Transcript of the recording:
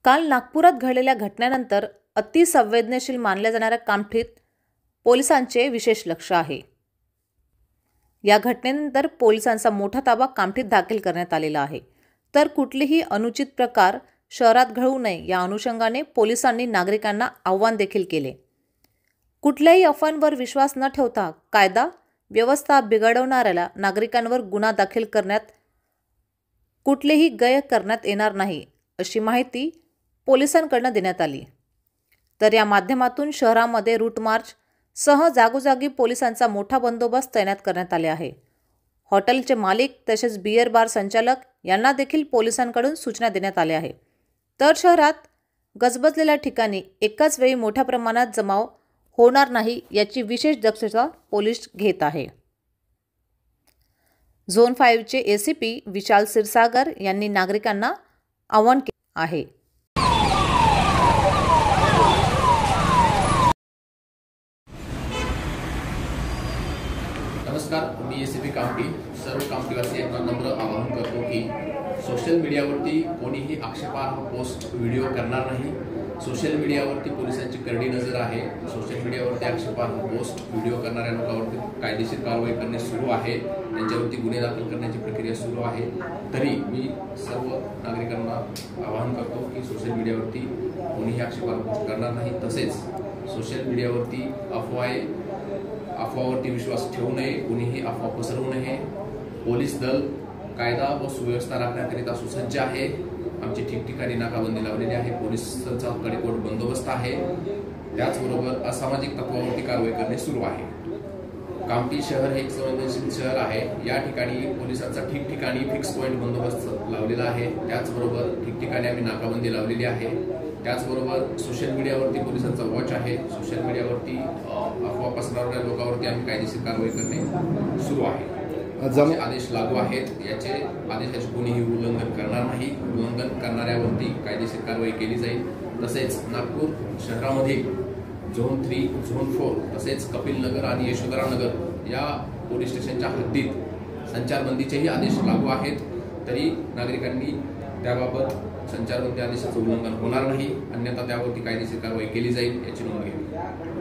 काल नागपुरात घडलेल्या घटनेनंतर अतिसंवेदनशील मानल्या जाणाऱ्या कामठीत पोलिसांचे विशेष लक्ष आहे। या घटनेनंतर पोलिसांचा मोठा ताबा कामठीत दाखल करण्यात आलेला आहे। तर कुठलीही अनुचित प्रकार शहरात घडू नये या अनुषंगाने पोलिसांनी नागरिकांना आव्हान देखील केले। कुठल्याही अफवांवर विश्वास न ठेवता कायदा व्यवस्था बिघडवणाऱ्या नागरिकांवर गुन्हा दाखल करण्यात कुठलेही गय करण्यात येणार नाही अशी माहिती पोलिसांकडून देण्यात आली। तर या माध्यमातून शहरामध्ये रूट मार्च सह जागोजागी पोलिसांचा मोठा बंदोबस्त तैनात करण्यात आले आहे। हॉटेलचे मालिक तसेच बियर बार संचालक यांना देखील पोलिसांकडून सूचना देण्यात आल्या आहे। तर शहरात गजबजलेल्या ठिकाणी एकाच वेळी मोठ्या प्रमाणात जमाव होणार नाही याची विशेष दक्षता पोलीस घेत आहे। झोन 5 चे एसीपी विशाल क्षीरसागर यांनी नागरिकांना आवाहन केले आहे। नमस्कार, मी एसीपी कामठी सर्व कामठीवासियांना नम्र आवाहन करतो की सोशल मीडियावरती कोणीही आक्षेपार्ह पोस्ट व्हिडिओ करणार नाही। सोशल मीडियावरती पोलिसांची करडी नजर आहे। सोशल मीडियावरती आक्षेपार्ह पोस्ट व्हिडिओ करणाऱ्या लोकांवरती कायदेशीर कारवाई करणे सुरू आहे। त्यांच्यावरती गुन्हे दाखल करण्याची प्रक्रिया सुरू आहे। तरी मी सर्व नागरिकांना आवाहन करतो की सोशल मीडियावरती कोणीही आक्षेपार्ह पोस्ट करणार नाही। तसेच सोशल मीडियावरती अफवावरती विश्वास ठेवू नये, कोणीही अफवा पसरवू नये। पोलीस दल कायदा व सुव्यवस्था राखण्याकरिता सुसज्ज आहे। आमची ठिकठिकाणी नाकाबंदी लावलेली आहे। पोलिसांचा कडेकोट बंदोबस्त आहे। त्याचबरोबर असामाजिक तत्वावरती कारवाई करणे सुरू आहे। कामठी शहर हे एक संवेदनशील शहर आहे। या ठिकाणी पोलिसांचा ठिकठिकाणी फिक्स पॉइंट बंदोबस्त लावलेला आहे। त्याचबरोबर ठिकठिकाणी आम्ही नाकाबंदी लावलेली आहे। त्याचबरोबर सोशल मीडियावरती पोलिसांचा वॉच आहे। सोशल मीडियावरती अफवा पसरवणाऱ्या लोकांवरती आम्ही कायदेशीर कारवाई करणे सुरू आहे। जे आदेश लागू आहेत याचे आदेशाचे कोणीही उल्लंघन करणार नाही। उल्लंघन करणाऱ्यावरती कायदेशीर कारवाई केली जाईल। तसेच नागपूर शहरामध्ये झोन 3, झोन 4 तसेच कपिल नगर आणि यशोधरा नगर या पोलीस स्टेशनच्या हद्दीत संचारबंदीचेही आदेश लागू आहेत। तरी नागरिकांनी त्याबाबत संचारबंदी आदेशाचं उल्लंघन होणार नाही, अन्यथा त्यावरती कायदेशीर कारवाई केली जाईल याची नोंद घ्यावी।